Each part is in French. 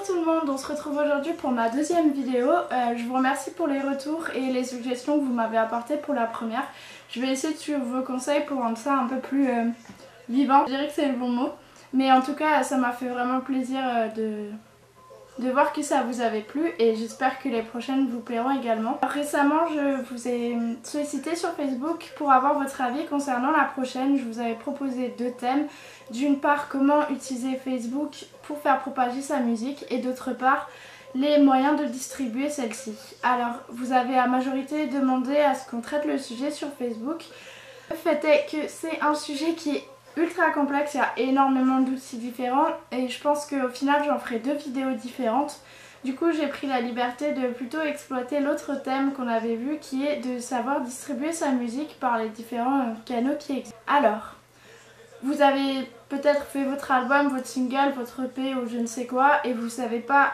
tout le monde, on se retrouve aujourd'hui pour ma deuxième vidéo. Je vous remercie pour les retours et les suggestions que vous m'avez apportées pour la première. Je vais essayer de suivre vos conseils pour rendre ça un peu plus vivant. Je dirais que c'est le bon mot. Mais en tout cas, ça m'a fait vraiment plaisir de voir que ça vous avait plu et j'espère que les prochaines vous plairont également. Récemment, je vous ai sollicité sur Facebook pour avoir votre avis concernant la prochaine. Je vous avais proposé deux thèmes. D'une part, comment utiliser Facebook pour faire propager sa musique et d'autre part, les moyens de distribuer celle-ci. Alors, vous avez à majorité demandé à ce qu'on traite le sujet sur Facebook. Le fait est que c'est un sujet qui est ultra complexe, il y a énormément d'outils différents et je pense qu'au final j'en ferai deux vidéos différentes. Du coup j'ai pris la liberté de plutôt exploiter l'autre thème qu'on avait vu qui est de savoir distribuer sa musique par les différents canaux qui existent. Alors, vous avez peut-être fait votre album, votre single, votre EP ou je ne sais quoi et vous savez pas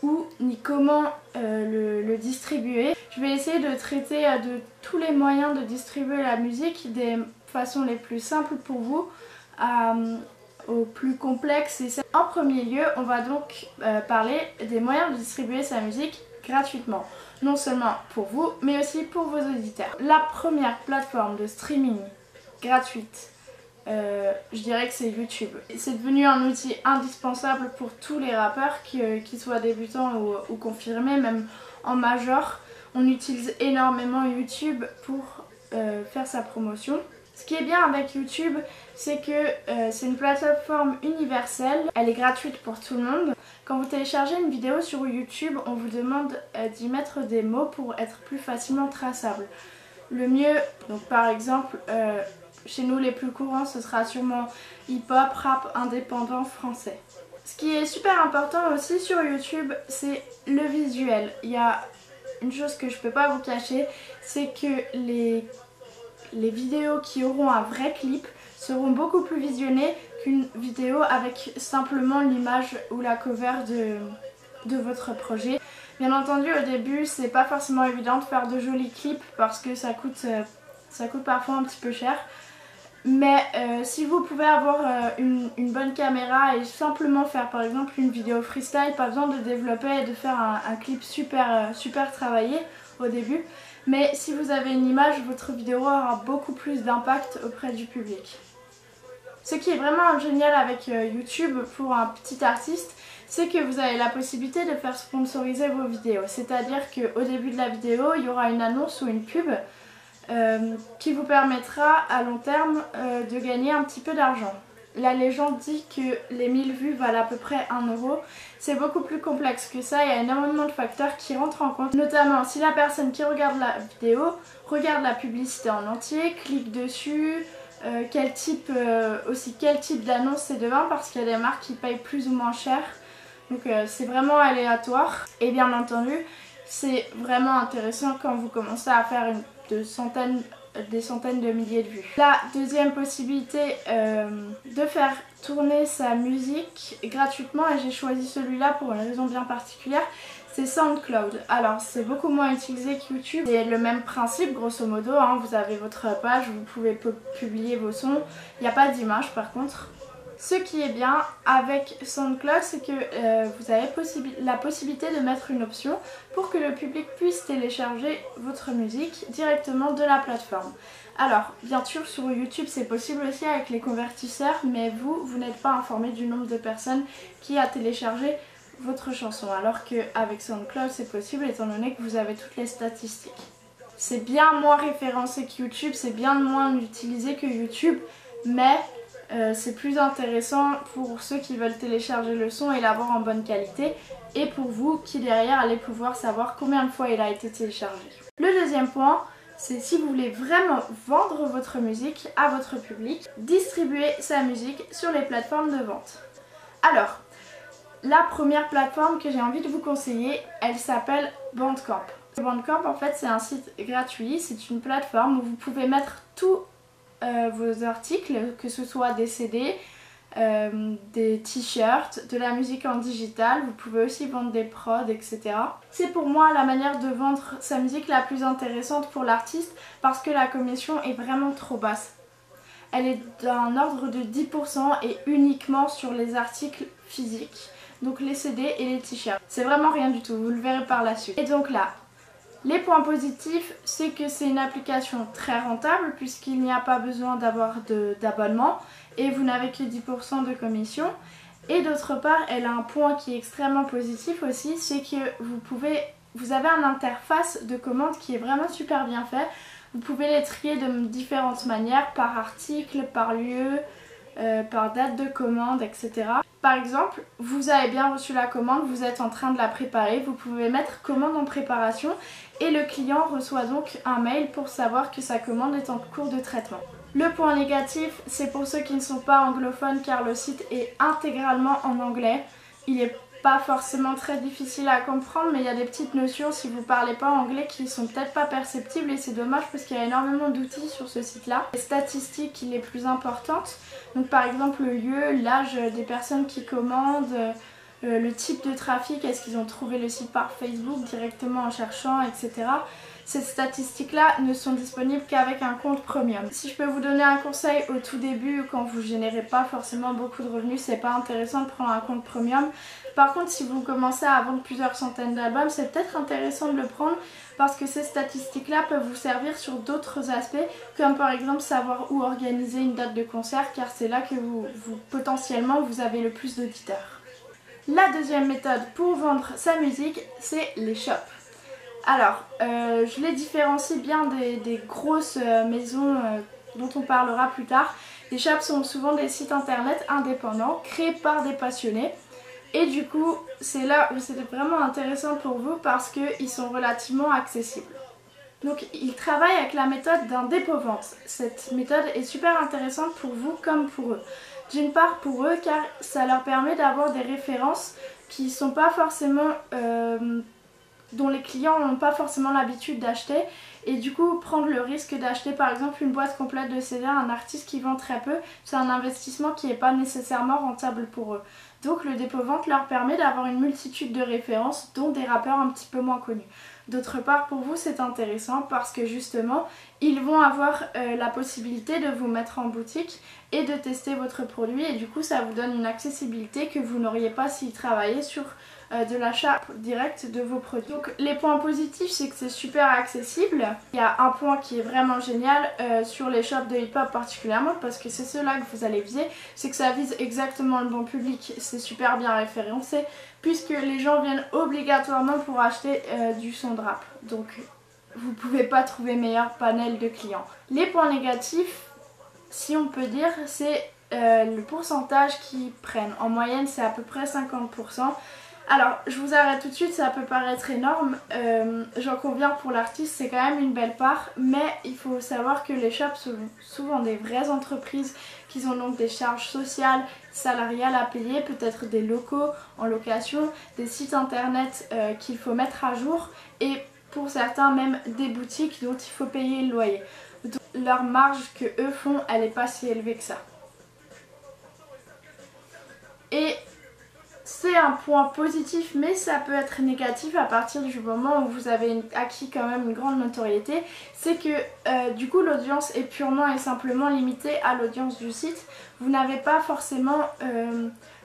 où ni comment le distribuer. Je vais essayer de traiter de tous les moyens de distribuer la musique des façons les plus simples pour vous aux plus complexes. En premier lieu, on va donc parler des moyens de distribuer sa musique gratuitement. Non seulement pour vous, mais aussi pour vos auditeurs. La première plateforme de streaming gratuite, je dirais que c'est YouTube. C'est devenu un outil indispensable pour tous les rappeurs, qu'ils soient débutants ou confirmés, même en major. On utilise énormément YouTube pour faire sa promotion. Ce qui est bien avec YouTube, c'est que c'est une plateforme universelle, elle est gratuite pour tout le monde. Quand vous téléchargez une vidéo sur YouTube, on vous demande d'y mettre des mots pour être plus facilement traçable. Le mieux, donc par exemple, chez nous les plus courants, ce sera sûrement hip-hop, rap, indépendant, français. Ce qui est super important aussi sur YouTube, c'est le visuel. Il y a une chose que je peux pas vous cacher, c'est que les vidéos qui auront un vrai clip seront beaucoup plus visionnées qu'une vidéo avec simplement l'image ou la cover de votre projet. Bien entendu, au début, c'est pas forcément évident de faire de jolis clips parce que ça coûte parfois un petit peu cher. Mais si vous pouvez avoir une bonne caméra et simplement faire par exemple une vidéo freestyle, pas besoin de développer et de faire un clip super travaillé au début. Mais si vous avez une image, votre vidéo aura beaucoup plus d'impact auprès du public. Ce qui est vraiment génial avec YouTube pour un petit artiste, c'est que vous avez la possibilité de faire sponsoriser vos vidéos. C'est-à-dire qu'au début de la vidéo, il y aura une annonce ou une pub qui vous permettra à long terme de gagner un petit peu d'argent. La légende dit que les 1000 vues valent à peu près 1 euro. C'est beaucoup plus complexe que ça, il y a énormément de facteurs qui rentrent en compte. Notamment si la personne qui regarde la vidéo regarde la publicité en entier, clique dessus, quel type d'annonce c'est devant parce qu'il y a des marques qui payent plus ou moins cher. Donc c'est vraiment aléatoire. Et bien entendu, c'est vraiment intéressant quand vous commencez à faire des centaines de milliers de vues. La deuxième possibilité de faire tourner sa musique gratuitement, et j'ai choisi celui-là pour une raison bien particulière, c'est SoundCloud. Alors c'est beaucoup moins utilisé que YouTube, c'est le même principe grosso modo, hein. Vous avez votre page, vous pouvez publier vos sons, il n'y a pas d'image par contre. Ce qui est bien avec SoundCloud, c'est que vous avez la possibilité de mettre une option pour que le public puisse télécharger votre musique directement de la plateforme. Alors, bien sûr, sur YouTube, c'est possible aussi avec les convertisseurs, mais vous n'êtes pas informé du nombre de personnes qui a téléchargé votre chanson, alors qu'avec SoundCloud, c'est possible étant donné que vous avez toutes les statistiques. C'est bien moins référencé que YouTube, c'est bien moins utilisé que YouTube, mais c'est plus intéressant pour ceux qui veulent télécharger le son et l'avoir en bonne qualité et pour vous qui derrière allez pouvoir savoir combien de fois il a été téléchargé. Le deuxième point, c'est si vous voulez vraiment vendre votre musique à votre public, distribuer sa musique sur les plateformes de vente. Alors, la première plateforme que j'ai envie de vous conseiller, elle s'appelle Bandcamp. Bandcamp en fait c'est un site gratuit, c'est une plateforme où vous pouvez mettre tout vos articles, que ce soit des CD, des t-shirts, de la musique en digital, vous pouvez aussi vendre des prods, etc. C'est pour moi la manière de vendre sa musique la plus intéressante pour l'artiste parce que la commission est vraiment trop basse. Elle est d'un ordre de 10% et uniquement sur les articles physiques. donc les CD et les t-shirts. C'est vraiment rien du tout, vous le verrez par la suite. Et donc là, les points positifs, c'est que c'est une application très rentable puisqu'il n'y a pas besoin d'avoir d'abonnement et vous n'avez que 10% de commission. Et d'autre part, elle a un point qui est extrêmement positif aussi, c'est que vous avez une interface de commande qui est vraiment super bien faite. Vous pouvez les trier de différentes manières, par article, par lieu, par date de commande, etc. Par exemple, vous avez bien reçu la commande, vous êtes en train de la préparer, vous pouvez mettre commande en préparation et le client reçoit donc un mail pour savoir que sa commande est en cours de traitement. Le point négatif, c'est pour ceux qui ne sont pas anglophones car le site est intégralement en anglais. Il est pas forcément très difficile à comprendre, mais il y a des petites notions si vous parlez pas anglais qui sont peut-être pas perceptibles et c'est dommage parce qu'il y a énormément d'outils sur ce site là. Les statistiques les plus importantes, donc par exemple le lieu, l'âge des personnes qui commandent, le type de trafic, est-ce qu'ils ont trouvé le site par Facebook directement en cherchant, etc. Ces statistiques-là ne sont disponibles qu'avec un compte premium. Si je peux vous donner un conseil au tout début, quand vous générez pas forcément beaucoup de revenus, c'est pas intéressant de prendre un compte premium. Par contre, si vous commencez à vendre plusieurs centaines d'albums, c'est peut-être intéressant de le prendre parce que ces statistiques-là peuvent vous servir sur d'autres aspects, comme par exemple savoir où organiser une date de concert, car c'est là que potentiellement vous avez le plus d'auditeurs. La deuxième méthode pour vendre sa musique, c'est les shops. Alors, je les différencie bien des grosses maisons dont on parlera plus tard. Les shops sont souvent des sites internet indépendants créés par des passionnés. Et du coup, c'est là où c'était vraiment intéressant pour vous parce qu'ils sont relativement accessibles. Donc, ils travaillent avec la méthode d'un dépôt-vente. Cette méthode est super intéressante pour vous comme pour eux. D'une part pour eux car ça leur permet d'avoir des références qui sont pas forcément... dont les clients n'ont pas forcément l'habitude d'acheter et du coup prendre le risque d'acheter par exemple une boîte complète de CD à un artiste qui vend très peu, c'est un investissement qui n'est pas nécessairement rentable pour eux. Donc le dépôt-vente leur permet d'avoir une multitude de références dont des rappeurs un petit peu moins connus. D'autre part pour vous c'est intéressant parce que justement ils vont avoir la possibilité de vous mettre en boutique et de tester votre produit et du coup ça vous donne une accessibilité que vous n'auriez pas s'ils travaillaient sur de l'achat direct de vos produits. Donc les points positifs c'est que c'est super accessible. Il y a un point qui est vraiment génial sur les shops de hip-hop particulièrement parce que c'est ceux-là que vous allez viser, c'est que ça vise exactement le bon public, c'est super bien référencé puisque les gens viennent obligatoirement pour acheter du son de rap. Donc vous pouvez pas trouver meilleur panel de clients. Les points négatifs, si on peut dire, c'est le pourcentage qu'ils prennent. En moyenne c'est à peu près 50%. Alors, je vous arrête tout de suite, ça peut paraître énorme, j'en conviens pour l'artiste, c'est quand même une belle part, mais il faut savoir que les shops sont souvent des vraies entreprises qui ont donc des charges sociales, salariales à payer, peut-être des locaux en location, des sites internet qu'il faut mettre à jour et pour certains même des boutiques dont il faut payer le loyer. Donc, leur marge que eux font, elle n'est pas si élevée que ça. Et c'est un point positif mais ça peut être négatif à partir du moment où vous avez acquis quand même une grande notoriété. C'est que du coup l'audience est purement et simplement limitée à l'audience du site. Vous n'avez pas forcément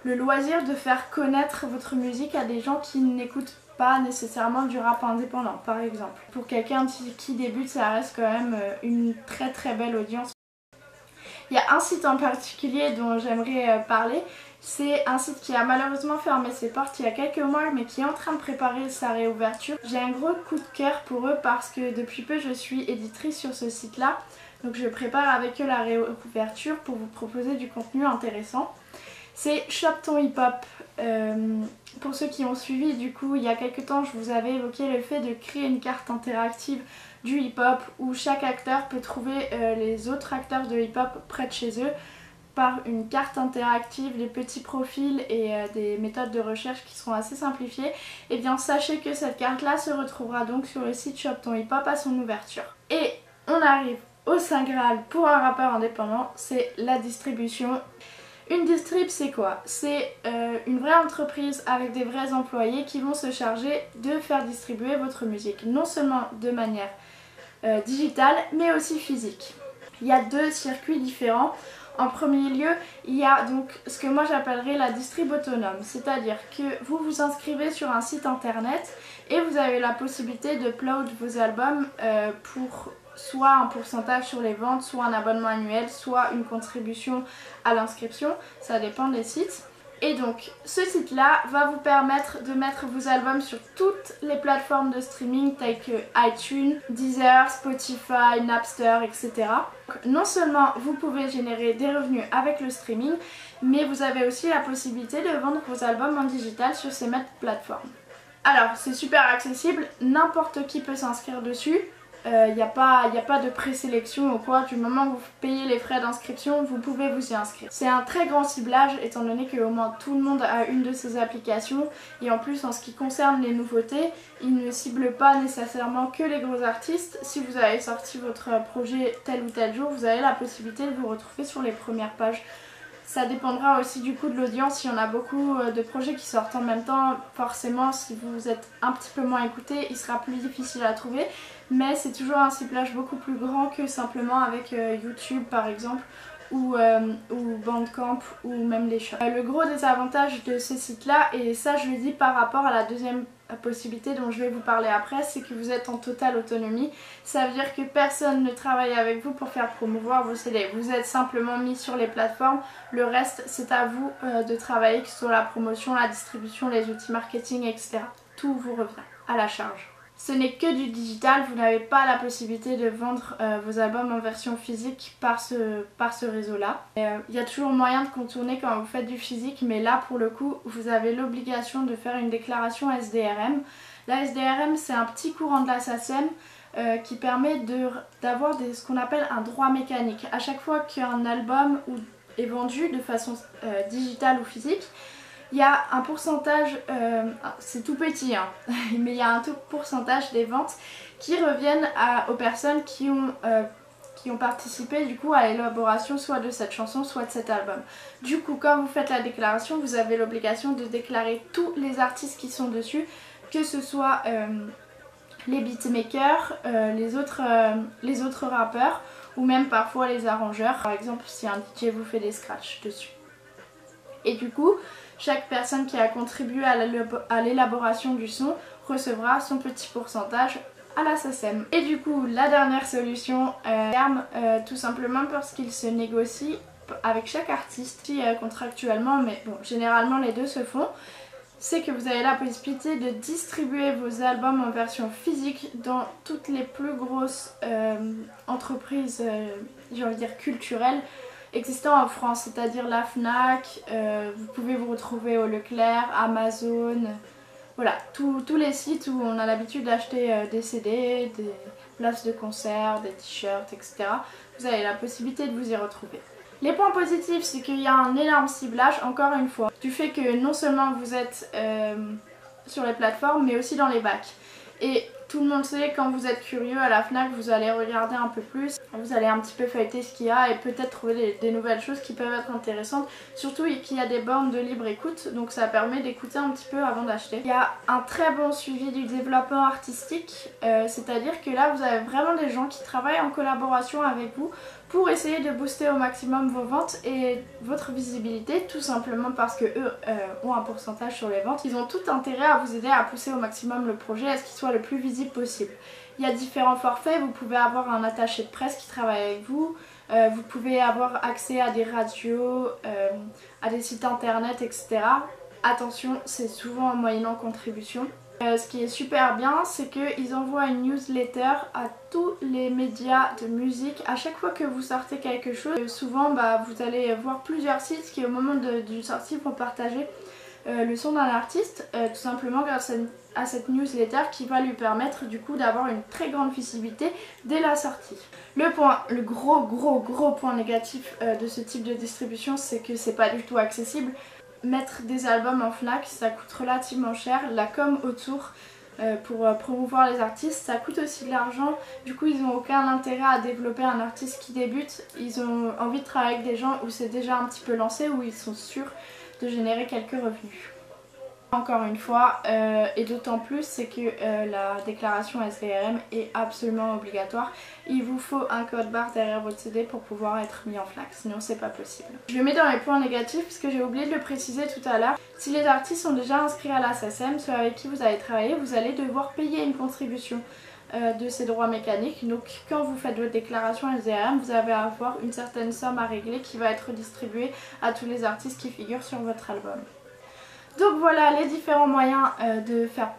le loisir de faire connaître votre musique à des gens qui n'écoutent pas nécessairement du rap indépendant par exemple. Pour quelqu'un qui débute ça reste quand même une très très belle audience. Il y a un site en particulier dont j'aimerais parler. C'est un site qui a malheureusement fermé ses portes il y a quelques mois mais qui est en train de préparer sa réouverture. J'ai un gros coup de cœur pour eux parce que depuis peu je suis éditrice sur ce site là. Donc je prépare avec eux la réouverture pour vous proposer du contenu intéressant. C'est Shop ton Hip Hop. Pour ceux qui ont suivi du coup il y a quelques temps je vous avais évoqué le fait de créer une carte interactive du hip hop où chaque acteur peut trouver les autres acteurs de hip hop près de chez eux par une carte interactive, des petits profils et des méthodes de recherche qui seront assez simplifiées. Et bien sachez que cette carte là se retrouvera donc sur le site Shop ton Hip Hop à son ouverture. Et on arrive au Saint Graal pour un rappeur indépendant, c'est la distribution. Une distrib c'est quoi? C'est une vraie entreprise avec des vrais employés qui vont se charger de faire distribuer votre musique, non seulement de manière digitale mais aussi physique. Il y a deux circuits différents. En premier lieu, il y a donc ce que moi j'appellerais la distrib autonome, c'est-à-dire que vous vous inscrivez sur un site internet et vous avez la possibilité d'upload vos albums pour soit un pourcentage sur les ventes, soit un abonnement annuel, soit une contribution à l'inscription, ça dépend des sites. Et donc ce site là va vous permettre de mettre vos albums sur toutes les plateformes de streaming telles que iTunes, Deezer, Spotify, Napster, etc. Donc, non seulement vous pouvez générer des revenus avec le streaming, mais vous avez aussi la possibilité de vendre vos albums en digital sur ces mêmes plateformes. Alors c'est super accessible, n'importe qui peut s'inscrire dessus. Il n'y a pas de présélection ou quoi, du moment que vous payez les frais d'inscription, vous pouvez vous y inscrire. C'est un très grand ciblage étant donné que au moins tout le monde a une de ces applications et en plus en ce qui concerne les nouveautés, il ne cible pas nécessairement que les gros artistes. Si vous avez sorti votre projet tel ou tel jour, vous avez la possibilité de vous retrouver sur les premières pages. Ça dépendra aussi du coup de l'audience, s'il y en a beaucoup de projets qui sortent en même temps, forcément si vous êtes un petit peu moins écouté, il sera plus difficile à trouver. Mais c'est toujours un ciblage beaucoup plus grand que simplement avec YouTube par exemple ou Bandcamp ou même les shops. Le gros désavantage de ces sites là, et ça je le dis par rapport à la deuxième possibilité dont je vais vous parler après, c'est que vous êtes en totale autonomie. Ça veut dire que personne ne travaille avec vous pour faire promouvoir vos CD. Vous êtes simplement mis sur les plateformes, le reste c'est à vous de travailler, que ce soit la promotion, la distribution, les outils marketing, etc. Tout vous revient à la charge. Ce n'est que du digital, vous n'avez pas la possibilité de vendre vos albums en version physique par ce réseau-là. Il y a toujours moyen de contourner quand vous faites du physique, mais là pour le coup, vous avez l'obligation de faire une déclaration SDRM. La SDRM, c'est un petit courant de la SACEM qui permet d'avoir ce qu'on appelle un droit mécanique. À chaque fois qu'un album est vendu de façon digitale ou physique, il y a un pourcentage, c'est tout petit hein, mais il y a un tout pourcentage des ventes qui reviennent aux personnes qui ont participé du coup à l'élaboration soit de cette chanson soit de cet album. Du coup quand vous faites la déclaration, vous avez l'obligation de déclarer tous les artistes qui sont dessus, que ce soit les beatmakers, les autres rappeurs ou même parfois les arrangeurs. Par exemple si un DJ vous fait des scratchs dessus. Et du coup, chaque personne qui a contribué à l'élaboration du son recevra son petit pourcentage à la SACEM. Et du coup, la dernière solution, tout simplement parce qu'il se négocie avec chaque artiste, contractuellement, mais bon, généralement les deux se font, c'est que vous avez la possibilité de distribuer vos albums en version physique dans toutes les plus grosses entreprises, j'ai envie de dire culturelles, existant en France, c'est-à-dire la Fnac, vous pouvez vous retrouver au Leclerc, Amazon, voilà, tous les sites où on a l'habitude d'acheter des CD, des places de concert, des t-shirts, etc. Vous avez la possibilité de vous y retrouver. Les points positifs, c'est qu'il y a un énorme ciblage, encore une fois, du fait que non seulement vous êtes sur les plateformes, mais aussi dans les bacs. Et tout le monde sait, quand vous êtes curieux à la Fnac, vous allez regarder un peu plus, vous allez un petit peu feuilleter ce qu'il y a et peut-être trouver des nouvelles choses qui peuvent être intéressantes. Surtout qu'il y a des bornes de libre écoute, donc ça permet d'écouter un petit peu avant d'acheter. Il y a un très bon suivi du développement artistique, c'est-à-dire que là vous avez vraiment des gens qui travaillent en collaboration avec vous pour essayer de booster au maximum vos ventes et votre visibilité, tout simplement parce que eux ont un pourcentage sur les ventes. Ils ont tout intérêt à vous aider à pousser au maximum le projet, à ce qu'il soit le plus visible possible. Il y a différents forfaits, vous pouvez avoir un attaché de presse qui travaille avec vous, vous pouvez avoir accès à des radios, à des sites internet, etc. Attention, c'est souvent en moyennant contribution. Ce qui est super bien, c'est qu'ils envoient une newsletter à tous les médias de musique. À chaque fois que vous sortez quelque chose, souvent vous allez voir plusieurs sites qui au moment d'une sortie vont partager le son d'un artiste, tout simplement grâce à cette newsletter qui va lui permettre du coup d'avoir une très grande visibilité dès la sortie. Le gros point négatif de ce type de distribution, c'est que c'est pas du tout accessible. Mettre des albums en Fnac, ça coûte relativement cher. La com autour pour promouvoir les artistes, ça coûte aussi de l'argent. Du coup, ils n'ont aucun intérêt à développer un artiste qui débute. Ils ont envie de travailler avec des gens où c'est déjà un petit peu lancé, où ils sont sûrs de générer quelques revenus. Encore une fois, et d'autant plus, c'est que la déclaration SVRM est absolument obligatoire. Il vous faut un code barre derrière votre CD pour pouvoir être mis en flag, sinon c'est pas possible. Je le mets dans les points négatifs parce que j'ai oublié de le préciser tout à l'heure. Si les artistes sont déjà inscrits à la SACEM, ceux avec qui vous allez travailler, vous allez devoir payer une contribution de ces droits mécaniques. Donc quand vous faites votre déclaration SVRM, vous allez avoir une certaine somme à régler qui va être distribuée à tous les artistes qui figurent sur votre album. Donc voilà les différents moyens de faire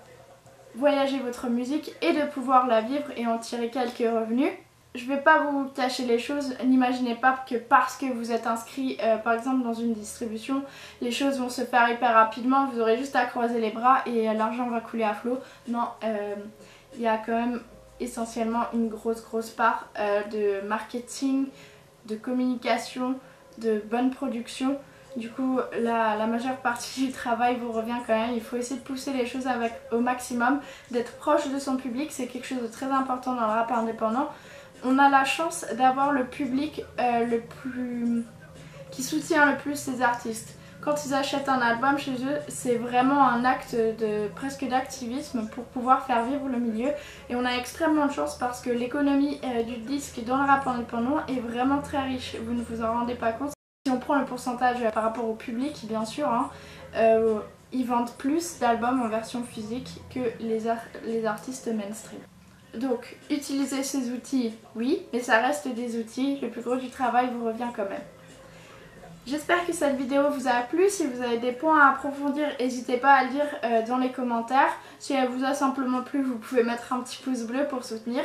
voyager votre musique et de pouvoir la vivre et en tirer quelques revenus. Je vais pas vous cacher les choses, n'imaginez pas que parce que vous êtes inscrit par exemple dans une distribution, les choses vont se faire hyper rapidement, vous aurez juste à croiser les bras et l'argent va couler à flot. Non, il y a quand même essentiellement une grosse part de marketing, de communication, de bonne production. Du coup, la majeure partie du travail vous revient quand même. Il faut essayer de pousser les choses au maximum, d'être proche de son public, c'est quelque chose de très important dans le rap indépendant. On a la chance d'avoir le public qui soutient le plus ces artistes. Quand ils achètent un album chez eux, c'est vraiment un acte presque d'activisme pour pouvoir faire vivre le milieu. Et on a extrêmement de chance parce que l'économie du disque dans le rap indépendant est vraiment très riche. Vous ne vous en rendez pas compte. Si on prend le pourcentage par rapport au public, bien sûr, hein, ils vendent plus d'albums en version physique que les artistes mainstream. Donc, utiliser ces outils, oui, mais ça reste des outils. Le plus gros du travail vous revient quand même. J'espère que cette vidéo vous a plu. Si vous avez des points à approfondir, n'hésitez pas à le dire dans les commentaires. Si elle vous a simplement plu, vous pouvez mettre un petit pouce bleu pour soutenir.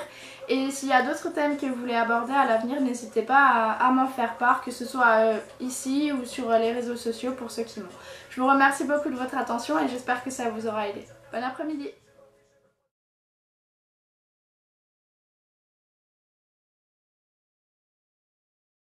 Et s'il y a d'autres thèmes que vous voulez aborder à l'avenir, n'hésitez pas à m'en faire part, que ce soit ici ou sur les réseaux sociaux pour ceux qui m'ont. Je vous remercie beaucoup de votre attention et j'espère que ça vous aura aidé. Bon après-midi!